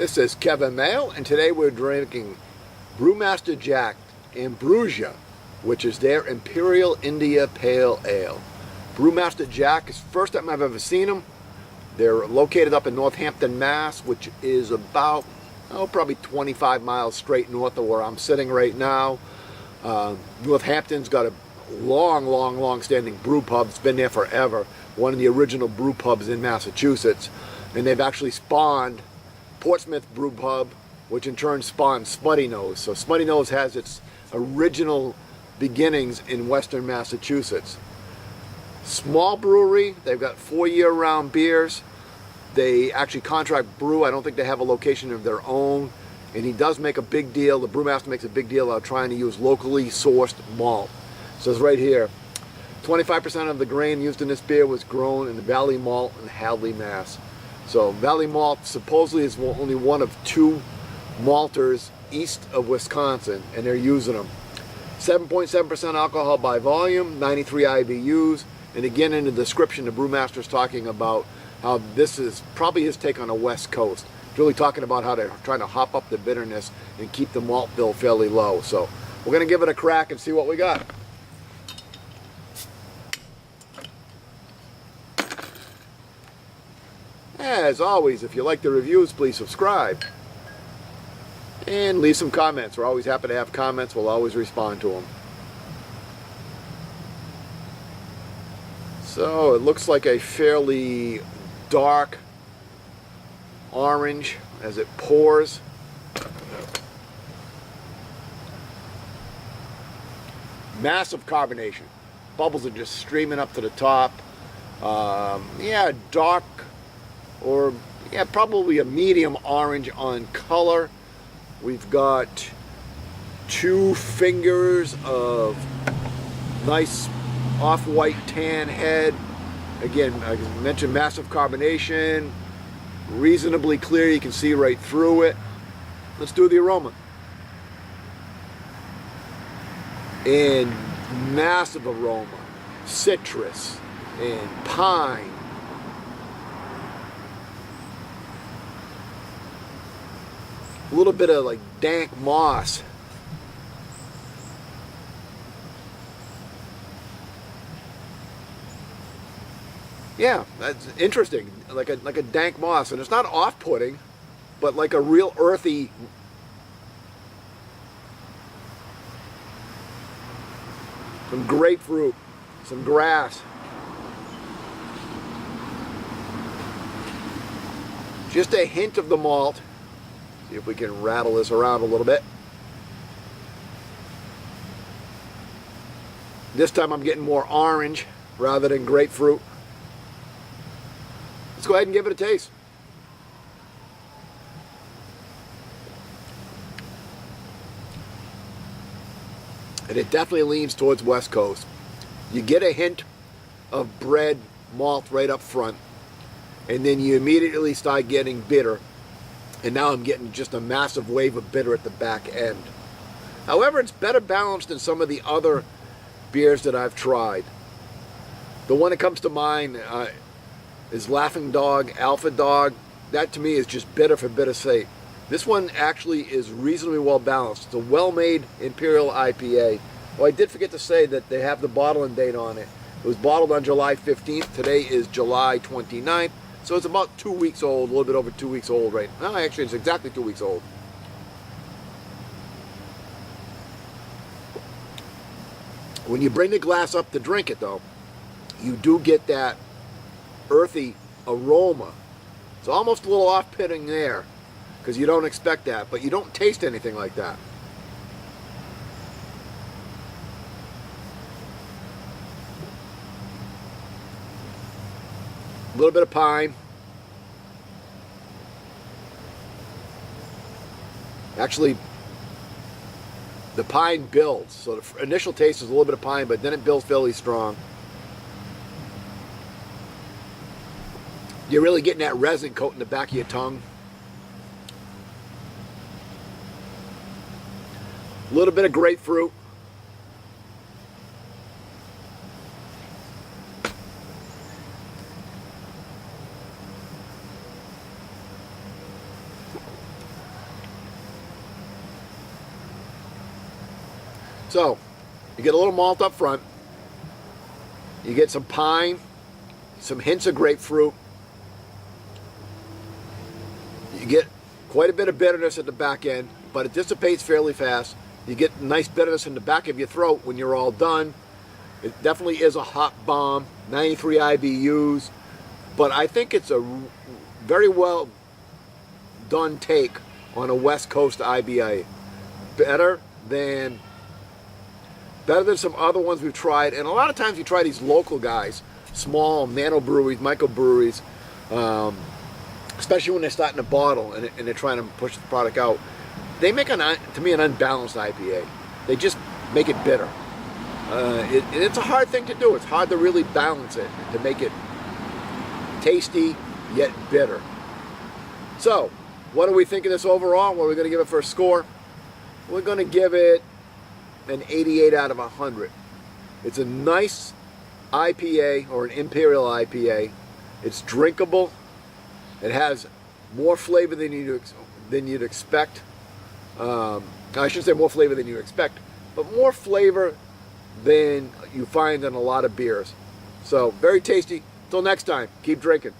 This is Kevin Mayo, and today we're drinking Brewmaster Jack Ambrewsia, which is their Imperial India Pale Ale. Brewmaster Jack is the first time I've ever seen them. They're located up in Northampton, Mass, which is about, probably 25 miles straight north of where I'm sitting right now. Northampton's got a long standing brew pub. It's been there forever. One of the original brew pubs in Massachusetts. And they've actually spawned Portsmouth Brew Pub, which in turn spawned Smutty Nose. So Smutty Nose has its original beginnings in western Massachusetts. Small brewery. They've got 4 year-round beers. They actually contract brew. I don't think they have a location of their own. And he does make a big deal, the brewmaster makes a big deal out of trying to use locally sourced malt. It says right here, 25% of the grain used in this beer was grown in the Valley Malt in Hadley, Mass. So Valley Malt supposedly is only one of 2 malters east of Wisconsin, and they're using them. 7.7% alcohol by volume, 93 IBUs, and again in the description the brewmaster's talking about how this is probably his take on the West Coast. He's really talking about how they're trying to hop up the bitterness and keep the malt bill fairly low. So we're going to give it a crack and see what we got. As always, if you like the reviews, please subscribe and leave some comments. We're always happy to have comments. We'll always respond to them. So it looks like a fairly dark orange as it pours. Massive carbonation. Bubbles are just streaming up to the top. Yeah, dark, or yeah, probably a medium orange on color. We've got 2 fingers of nice off-white tan head. Again, I mentioned massive carbonation, reasonably clear, you can see right through it. Let's do the aroma. And massive aroma, citrus and pine. A little bit of like dank moss. Yeah, that's interesting. Like a dank moss, and it's not off-putting, but like a real earthy. Some grapefruit, some grass. Just a hint of the malt. See if we can rattle this around a little bit. This time I'm getting more orange rather than grapefruit. Let's go ahead and give it a taste. And it definitely leans towards West Coast. You get a hint of bread malt right up front, and then you immediately start getting bitter. And now I'm getting just a massive wave of bitter at the back end. However, it's better balanced than some of the other beers that I've tried. The one that comes to mind is Laughing Dog, Alpha Dog. That to me is just bitter for bitter's sake. This one actually is reasonably well balanced. It's a well-made Imperial IPA. Oh, I did forget to say that they have the bottling date on it. It was bottled on July 15th. Today is July 29th. So it's about 2 weeks old, a little bit over 2 weeks old right now. No, actually it's exactly 2 weeks old. When you bring the glass up to drink it though, you do get that earthy aroma. It's almost a little off-putting there because you don't expect that, but you don't taste anything like that. A little bit of pine. Actually, the pine builds. So the initial taste is a little bit of pine, but then it builds fairly strong. You're really getting that resin coat in the back of your tongue. A little bit of grapefruit. So, you get a little malt up front. You get some pine, some hints of grapefruit. You get quite a bit of bitterness at the back end, but it dissipates fairly fast. You get nice bitterness in the back of your throat when you're all done. It definitely is a hot bomb, 93 IBUs, but I think it's a very well done take on a West Coast IBA. Better than some other ones we've tried, and a lot of times you try these local guys, small nano breweries, micro breweries, especially when they're starting to bottle and they're trying to push the product out. They make, to me, an unbalanced IPA. They just make it bitter. It's a hard thing to do. It's hard to really balance it, to make it tasty yet bitter. So, what do we think of this overall? What are we going to give it for a score? We're going to give it an 88 out of 100. It's a nice IPA, or an Imperial IPA. It's drinkable. It has more flavor than you'd expect. I shouldn't say more flavor than you expect, but more flavor than you find in a lot of beers. So, very tasty. Till next time, keep drinking.